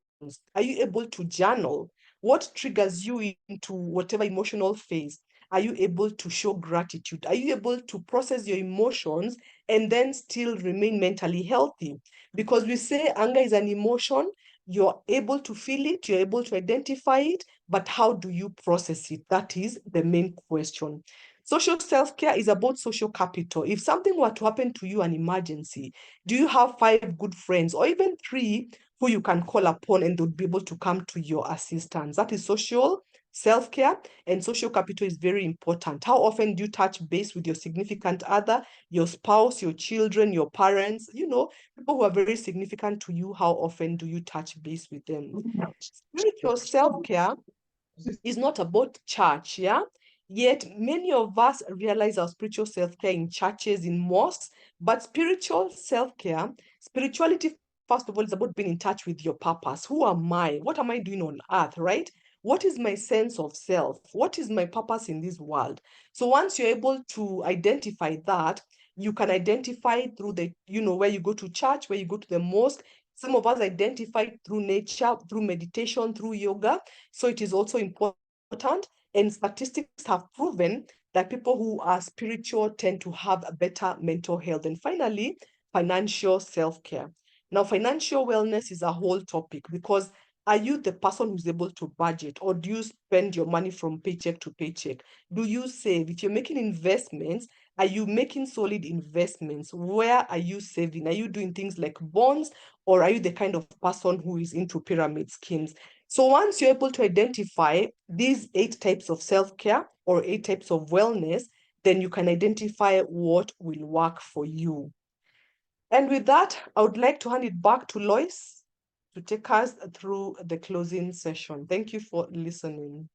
Are you able to journal? What triggers you into whatever emotional phase? Are you able to show gratitude? Are you able to process your emotions and then still remain mentally healthy? Because we say anger is an emotion, you're able to feel it, you're able to identify it, but how do you process it? That is the main question. Social self-care is about social capital. If something were to happen to you, an emergency, do you have 5 good friends or even 3 who you can call upon and they'll be able to come to your assistance. That is social self-care, and social capital is very important. How often do you touch base with your significant other, your spouse, your children, your parents, people who are very significant to you? How often do you touch base with them? Spiritual self-care is not about church, yeah? Yet many of us realize our spiritual self-care in churches, in mosques, but spiritual self-care, spirituality, first of all, is about being in touch with your purpose. Who am I? What am I doing on earth, right? What is my sense of self? What is my purpose in this world? So once you're able to identify that, you can identify through the, where you go to church, where you go to the mosque. Some of us identify through nature, through meditation, through yoga. So it is also important. And statistics have proven that people who are spiritual tend to have a better mental health. And finally, financial self-care. Now, financial wellness is a whole topic, because are you the person who's able to budget, or do you spend your money from paycheck to paycheck? Do you save? If you're making investments, are you making solid investments? Where are you saving? Are you doing things like bonds, or are you the kind of person who is into pyramid schemes? So once you're able to identify these 8 types of self-care or 8 types of wellness, then you can identify what will work for you. And with that, I would like to hand it back to Lois to take us through the closing session. Thank you for listening.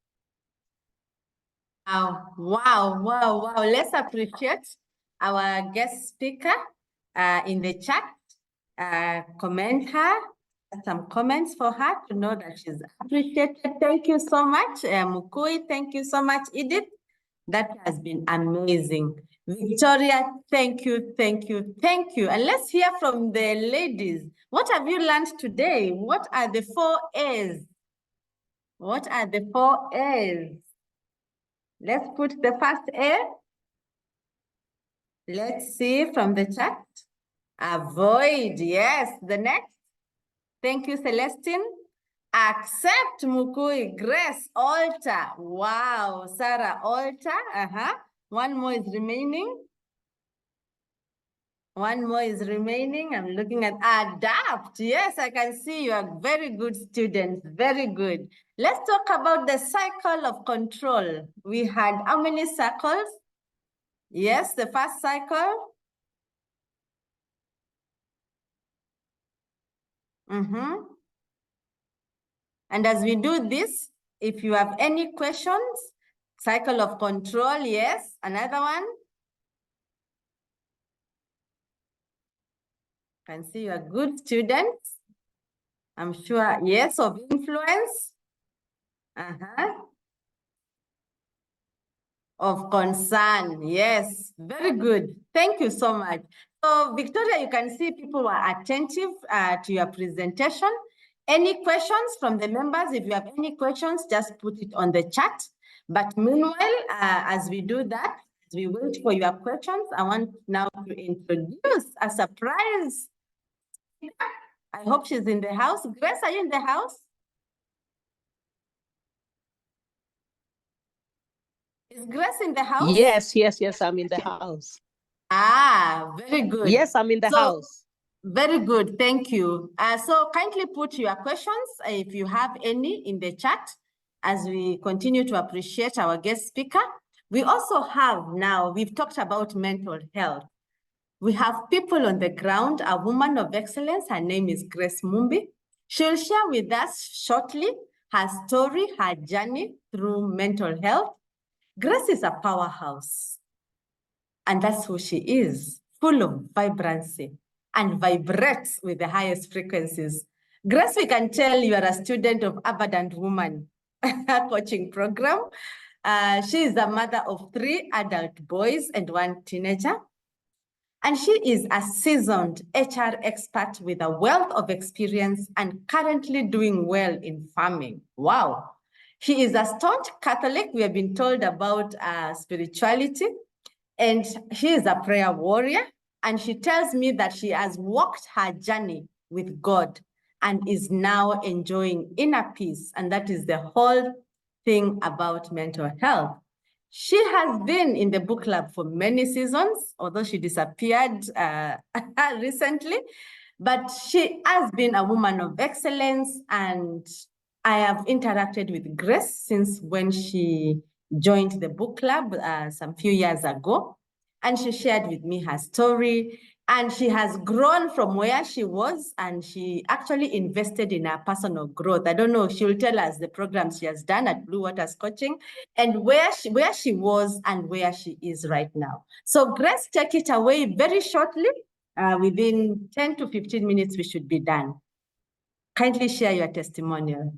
Wow. Let's appreciate our guest speaker in the chat. Comment her, some comments for her to know that she's appreciated. Thank you so much, Mukui. Thank you so much, Edith. That has been amazing. Victoria, thank you. And let's hear from the ladies. What have you learned today? What are the 4 A's? What are the 4 A's? Let's put the first A. Let's see from the chat. Avoid, yes. The next. Thank you, Celestine. Accept, Mukui. Grace, alter. Wow, Sarah, alter. One more is remaining. I'm looking at adapt. Yes, I can see you are very good students. Very good. Let's talk about the cycle of control. We had how many cycles? Yes, the first cycle. And as we do this, if you have any questions, cycle of control, yes. Another one. Can see you are good students. I'm sure, yes, of influence. Of concern, yes, very good. Thank you so much. So Victoria, you can see people are attentive to your presentation. Any questions from the members? If you have any questions, just put it on the chat. But meanwhile, as we do that, as we wait for your questions, I want now to introduce a surprise. I hope she's in the house. Grace, are you in the house? Is Grace in the house? Yes, I'm in the house. Very good. Yes, I'm in the house. Very good, thank you. So kindly put your questions, if you have any, in the chat as we continue to appreciate our guest speaker. We also have now, we've talked about mental health. We have people on the ground, a woman of excellence. Her name is Grace Mumbi. She'll share with us shortly her story, her journey through mental health. Grace is a powerhouse, and that's who she is, full of vibrancy and vibrates with the highest frequencies. Grace, we can tell you are a student of Abundant Woman coaching program. She is a mother of 3 adult boys and 1 teenager. And she is a seasoned HR expert with a wealth of experience and currently doing well in farming. Wow. She is a staunch Catholic. We have been told about spirituality. And she is a prayer warrior. And she tells me that she has walked her journey with God and is now enjoying inner peace. And that is the whole thing about mental health. She has been in the book club for many seasons, although she disappeared recently. But she has been a woman of excellence, and I have interacted with Grace since when she joined the book club some few years ago. And she shared with me her story, and she has grown from where she was, and she actually invested in her personal growth. I don't know, she will tell us the programs she has done at Blue Waters Coaching and where she was and where she is right now. So Grace, take it away very shortly. Within 10 to 15 minutes, we should be done. Kindly share your testimonial.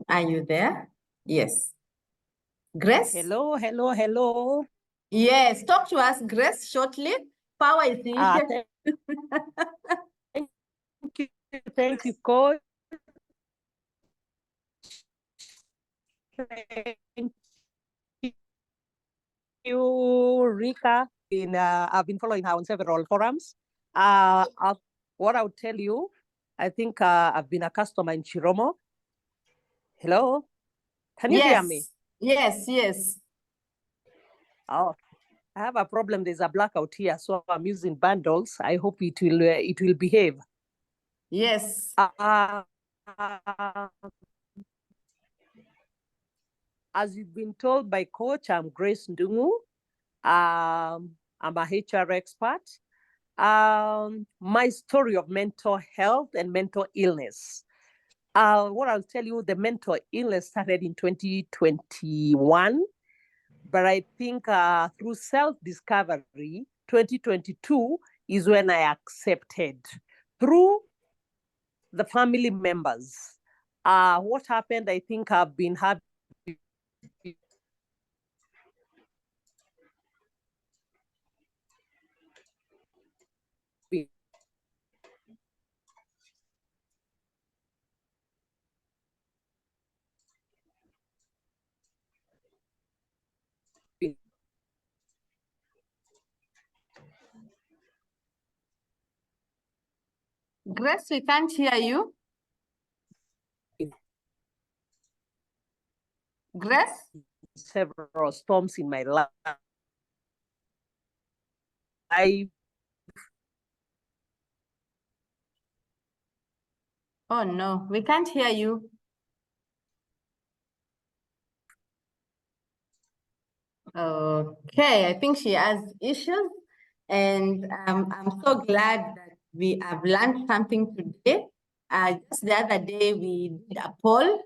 Are you there? Yes. Grace? Hello, hello, hello. Yes, talk to us, Grace, shortly. Power is needed. Thank you, Coach. Thank you, Rika. I've been following her on several forums. What I'll tell you, I think I've been a customer in Chiromo. Hello, can you hear me? Yes, yes. Oh, I have a problem. There's a blackout here, so I'm using bundles. I hope it will behave. Yes. As you've been told by Coach, I'm Grace Ndungu. I'm a HR expert. My story of mental health and mental illness. What I'll tell you, the mental illness started in 2021, but I think through self-discovery, 2022 is when I accepted through the family members. What happened, I think I've been having Grace, we can't hear you. Grace? several storms in my life. Oh no, we can't hear you. Okay, I think she has issues, and I'm so glad that we have learned something today. Just the other day, we did a poll,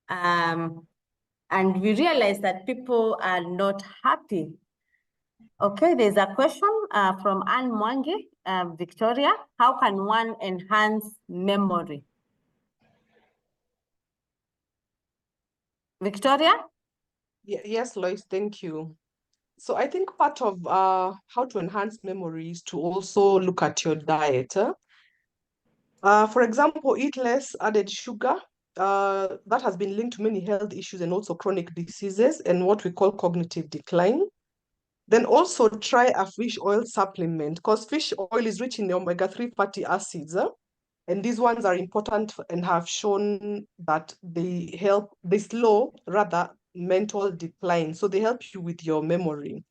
and we realized that people are not happy. Okay, there's a question from Anne Mwangi, Victoria. How can one enhance memory? Victoria? Yes, Lois, thank you. So I think part of how to enhance memory is to also look at your diet. For example, eat less added sugar. That has been linked to many health issues and also chronic diseases and what we call cognitive decline. Then also try a fish oil supplement because fish oil is rich in omega-3 fatty acids. And these ones are important and have shown that they slow rather mental decline. So they help you with your memory.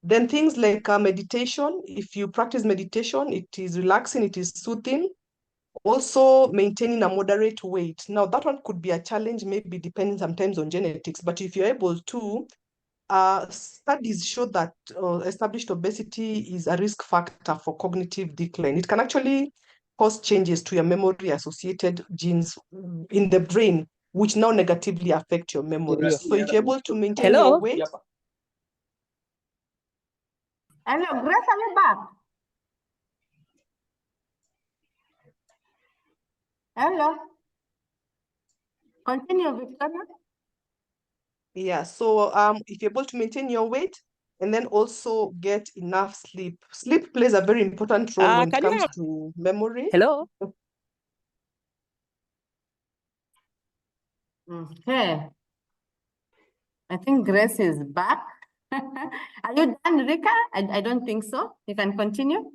Then things like meditation, if you practice meditation, it is relaxing, it is soothing. Also maintaining a moderate weight. Now that one could be a challenge, maybe depending sometimes on genetics, but if you're able to, studies show that established obesity is a risk factor for cognitive decline. It can actually cause changes to your memory-associated genes in the brain, which now negatively affect your memory. So if you're able to maintain your weight. Hello, Grace, are you back? Hello. Continue, Victoria. Yeah, so if you're able to maintain your weight and then also get enough sleep. Sleep plays a very important role when it comes to memory. Hello? Okay. I think Grace is back. Are you done, Rika? I don't think so. You can continue.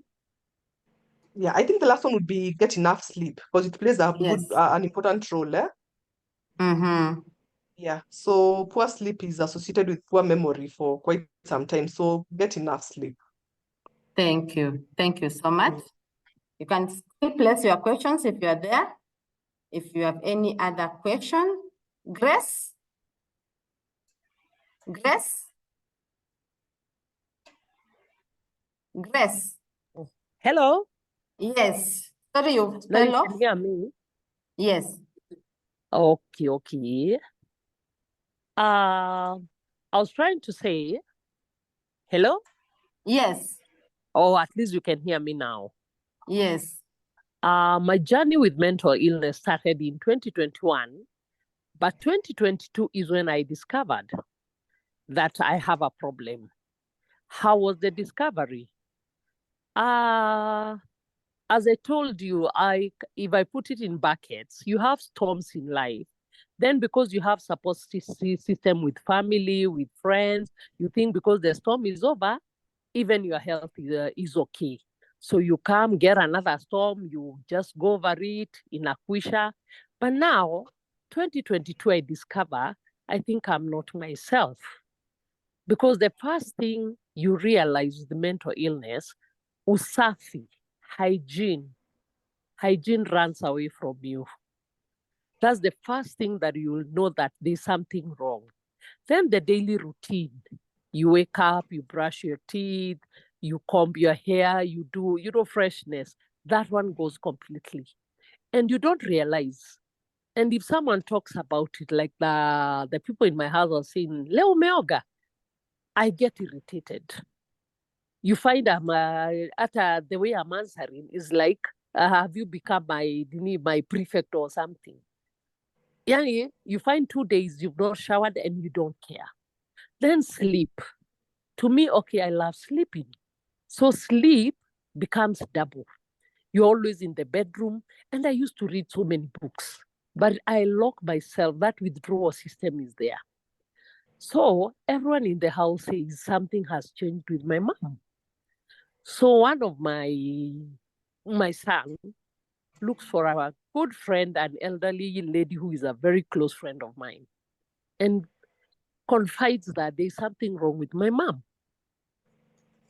Yeah, I think the last one would be get enough sleep because it plays a good, an important role. Yeah, so poor sleep is associated with poor memory for quite some time. So get enough sleep. Thank you. Thank you so much. You can still place your questions if you are there. If you have any other question, Grace? Grace? Grace? Hello? Yes. Sorry, you Now you fell can off? hear me? Yes. Okay, okay. I was trying to say, hello? Yes. Oh, at least you can hear me now. Yes. My journey with mental illness started in 2021, but 2022 is when I discovered that I have a problem. How was the discovery? As I told you, if I put it in buckets, you have storms in life. Then because you have support system with family, with friends, you think because the storm is over, even your health is okay. So you come, get another storm, you just go over it in a quisha. But now, 2022, I discover I think I'm not myself. Because the first thing you realize with the mental illness, usafi, hygiene runs away from you. That's the first thing that you will know that there's something wrong. Then the daily routine. You wake up, you brush your teeth, you comb your hair, you do, freshness. That one goes completely. And you don't realize. And if someone talks about it, like the people in my house are saying, Leo meoga, I get irritated. You find the way I'm answering is like, have you become my prefect or something? Yeah, you find 2 days you've not showered and you don't care. Then sleep. To me, okay, I love sleeping. So sleep becomes double. You're always in the bedroom. And I used to read so many books, but I lock myself. That withdrawal system is there. So everyone in the house says something has changed with my mom. So one of my son looks for a good friend, an elderly lady who is a very close friend of mine, and confides that there's something wrong with my mom.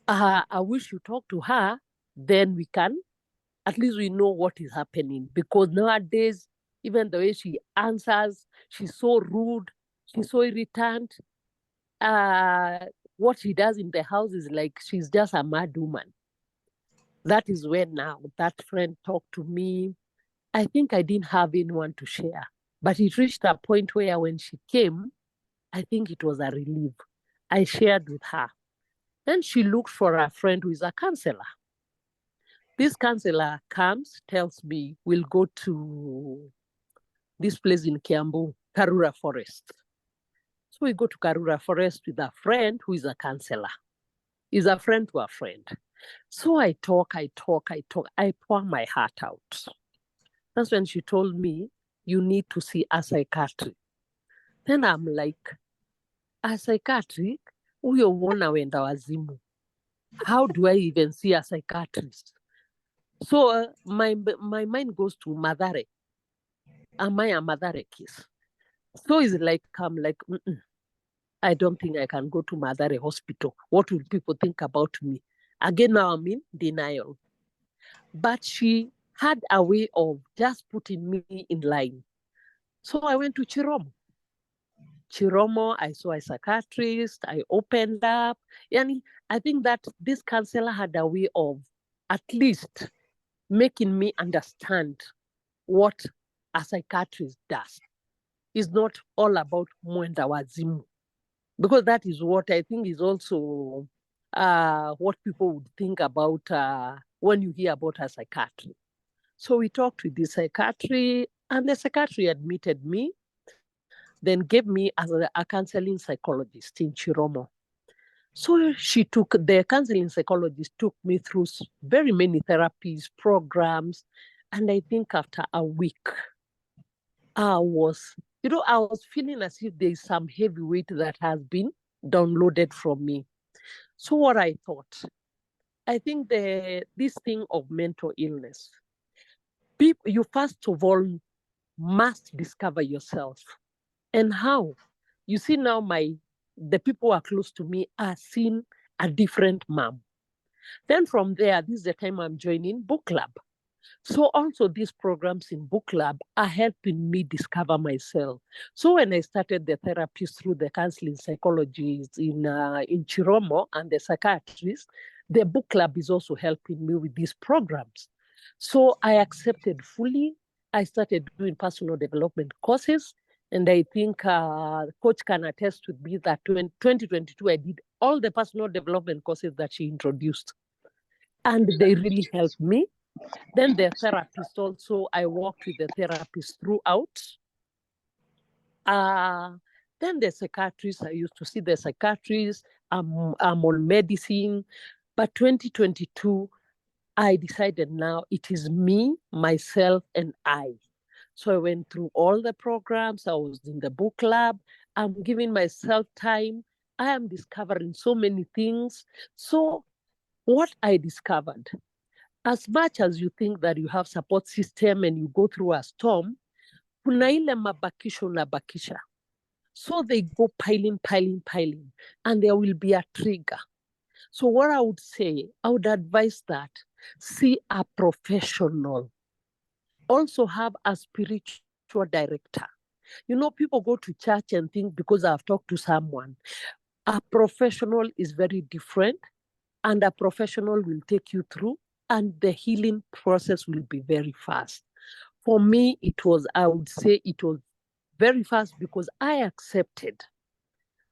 I wish you talk to her, then at least we know what is happening. Because nowadays, even the way she answers, she's so rude, she's so irritant. What she does in the house is like she's just a mad woman. That is when now that friend talked to me. I think I didn't have anyone to share. But it reached a point where when she came, I think it was a relief. I shared with her. Then she looked for a friend who is a counselor. This counselor comes, tells me, we'll go to this place in Kiambu, Karura Forest. So we go to Karura Forest with a friend who is a counselor. He's a friend to a friend. So I talk. I pour my heart out. That's when she told me, you need to see a psychiatrist. Then I'm like, a psychiatrist? Huyo uona wenda wazimu. How do I even see a psychiatrist? So my mind goes to Madare. Am I a Madare case? So it's like, I'm like, I don't think I can go to Madare Hospital. What will people think about me? Again, now I'm in denial. But she had a way of just putting me in line. So I went to Chiromo. I saw a psychiatrist. I opened up. And I think that this counselor had a way of at least making me understand what a psychiatrist does. It's not all about mwenda wazimu. Because that is what I think is also what people would think about when you hear about a psychiatrist. So we talked with the psychiatry, and the psychiatry admitted me, then gave me as a counseling psychologist in Chiromo. So the counseling psychologist took me through very many therapies, programs. And I think after a week, I was feeling as if there's some heavy weight that has been downloaded from me. So what I thought, I think this thing of mental illness, you first of all must discover yourself. And how? You see now the people who are close to me are seeing a different mom. Then from there, this is the time I'm joining book club. So also these programs in book club are helping me discover myself. So when I started the therapies through the counseling psychologists in Chiromo and the psychiatrists, the book club is also helping me with these programs. So I accepted fully. I started doing personal development courses. And I think Coach can attest with me that in 2022, I did all the personal development courses that she introduced. And they really helped me. Then the therapist also, I worked with the therapist throughout. Then the psychiatrist, I used to see the psychiatrist. I'm on medicine. But 2022, I decided now it is me, myself, and I. So I went through all the programs. I was in the book club. I'm giving myself time. I am discovering so many things. So what I discovered, as much as you think that you have support system and you go through a storm, kuna ile mabakisho na bakisha. So they go piling, and there will be a trigger. So what I would say, I would advise that see a professional. Also have a spiritual director. You know, people go to church and think because I've talked to someone. A professional is very different, and a professional will take you through, and the healing process will be very fast. For me, I would say it was very fast because I accepted.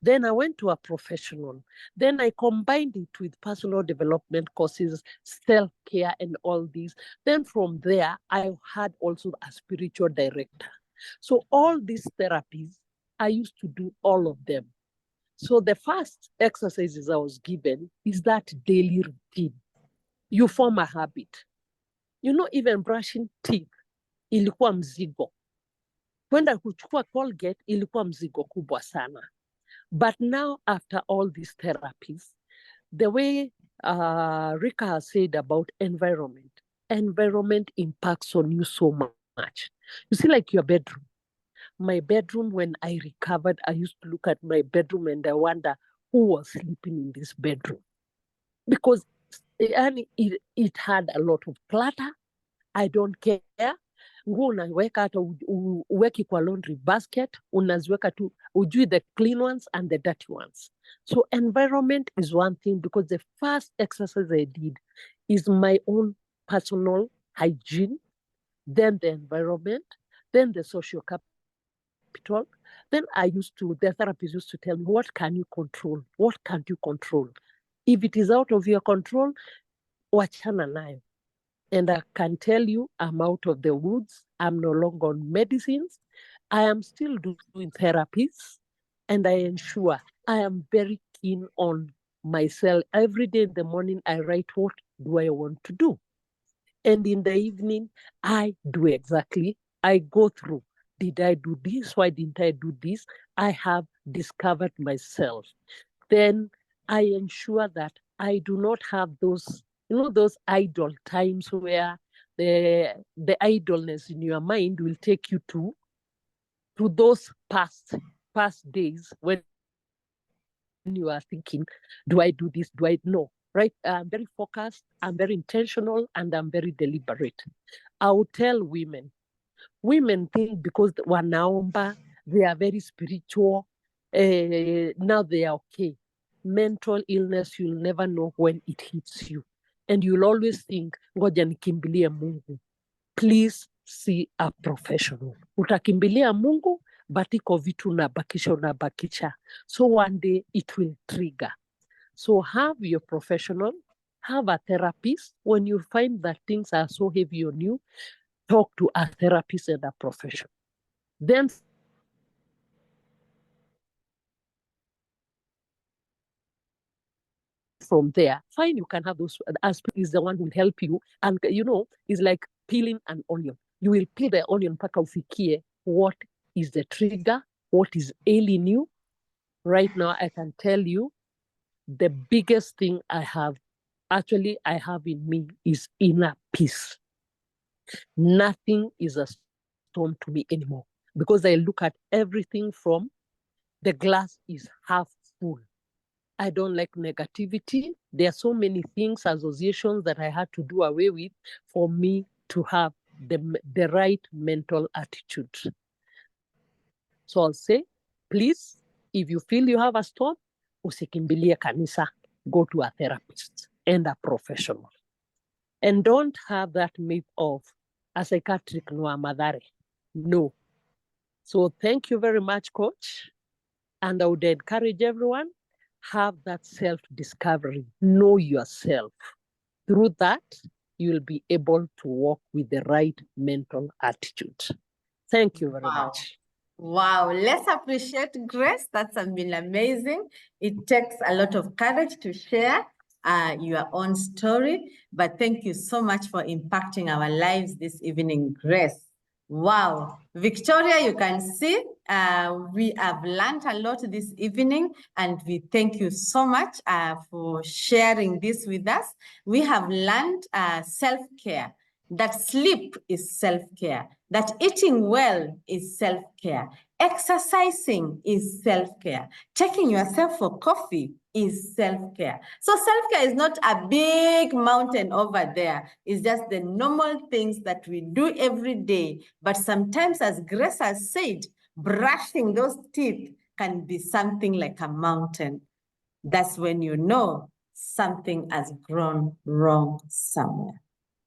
Then I went to a professional. Then I combined it with personal development courses, self-care, and all these. Then from there, I had also a spiritual director. So all these therapies, I used to do all of them. So the first exercises I was given is that daily routine. You form a habit. You know, even brushing teeth, ilikuwa mzigo. Kwenda kuchukua Colgate, ilikuwa mzigo kubwa sana. But now, after all these therapies, the way Rika has said about environment impacts on you so much. You see, like your bedroom. My bedroom, when I recovered, I used to look at my bedroom and I wonder who was sleeping in this bedroom. Because it had a lot of clutter. I don't care. Nguo unaweka hata uweki kwa laundry basket, unaziweka tu, ujui the clean ones and the dirty ones. So environment is one thing, because the first exercise I did is my own personal hygiene, then the environment, then the social capital. Then the therapist used to tell me, what can you control? What can't you control? If it is out of your control, wachana nayo. And I can tell you, I'm out of the woods. I'm no longer on medicines. I am still doing therapies, and I ensure I am very keen on myself. Every day in the morning, I write, what do I want to do? And in the evening, I do exactly. I go through, did I do this? Why didn't I do this? I have discovered myself. Then I ensure that I do not have those idle times where the idleness in your mind will take you to those past days when you are thinking, do I do this? Do I know? Right? I'm very focused, I'm very intentional, and I'm very deliberate. I will tell women think because wanaomba, they are very spiritual, now they are okay. Mental illness, you'll never know when it hits you. And you'll always think, ngoja nikimbilie Mungu. Please see a professional. Utakimbilia Mungu, but iko vitu unabakisha. So one day it will trigger. So have your professional, have a therapist. When you find that things are so heavy on you, talk to a therapist and a professional. Then from there, fine, you can have those. Aspirin is the one who will help you. And it's like peeling an onion. You will peel the onion mpaka ufikie what is the trigger, what is ailing you. Right now, I can tell you the biggest thing I have in me is inner peace. Nothing is a storm to me anymore, because I look at everything from the glass is half full. I don't like negativity. There are so many things, associations that I had to do away with for me to have the right mental attitude. So I'll say, please, if you feel you have a storm, usikimbilie kanisa, go to a therapist and a professional. And don't have that myth of a psychiatric no amadare. No. So thank you very much, Coach. And I would encourage everyone, have that self-discovery, know yourself. Through that, you'll be able to walk with the right mental attitude. Thank you very much. Wow, let's appreciate Grace. That's been amazing. It takes a lot of courage to share your own story, but thank you so much for impacting our lives this evening, Grace. Wow, Victoria, you can see we have learned a lot this evening, and we thank you so much for sharing this with us. We have learned self-care, that sleep is self-care, that eating well is self-care, exercising is self-care, taking yourself for coffee is self-care. So self-care is not a big mountain over there. It's just the normal things that we do every day. But sometimes, as Grace has said, brushing those teeth can be something like a mountain. That's when you know something has gone wrong somewhere.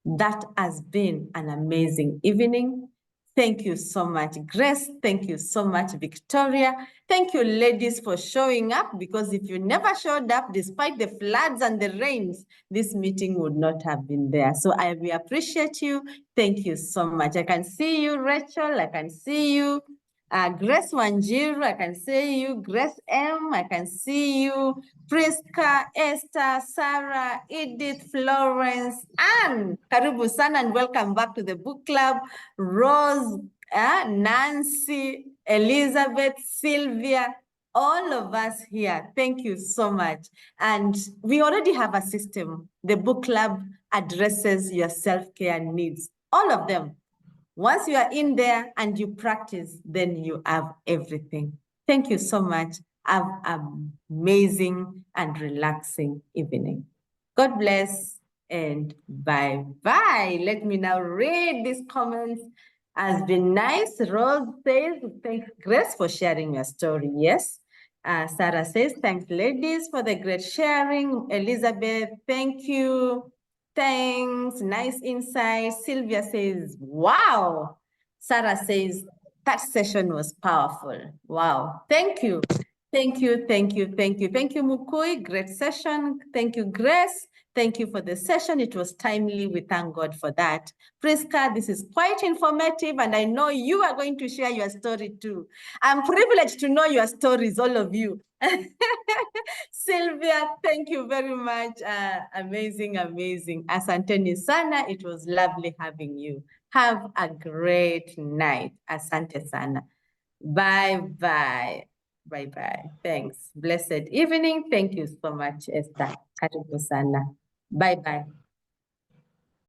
That has been an amazing evening. Thank you so much, Grace. Thank you so much, Victoria. Thank you, ladies, for showing up, because if you never showed up, despite the floods and the rains, this meeting would not have been there. So we appreciate you. Thank you so much. I can see you, Rachel. I can see you. Grace Wanjiru, I can see you. Grace M, I can see you. Priska, Esther, Sarah, Edith, Florence, Anne. Karibu sana and welcome back to the book club. Rose, Nancy, Elizabeth, Sylvia, all of us here. Thank you so much. And we already have a system. The book club addresses your self-care needs, all of them. Once you are in there and you practice, then you have everything. Thank you so much. Have an amazing and relaxing evening. God bless and bye-bye. Let me now read these comments. Has been nice. Rose says, thanks, Grace, for sharing your story. Yes. Sarah says, thanks, ladies, for the great sharing. Elizabeth, thank you. Thanks, nice insight. Sylvia says, wow. Sarah says, that session was powerful. Wow, thank you. Thank you, thank you, thank you. Thank you, Mukui, great session. Thank you, Grace. Thank you for the session. It was timely. We thank God for that. Priska, this is quite informative, and I know you are going to share your story too. I'm privileged to know your stories, all of you. Sylvia, thank you very much. Amazing, amazing. Asanteni sana. It was lovely having you. Have a great night. Asante sana. Bye-bye. Bye-bye. Thanks. Blessed evening. Thank you so much, Esther. Karibu sana. Bye-bye.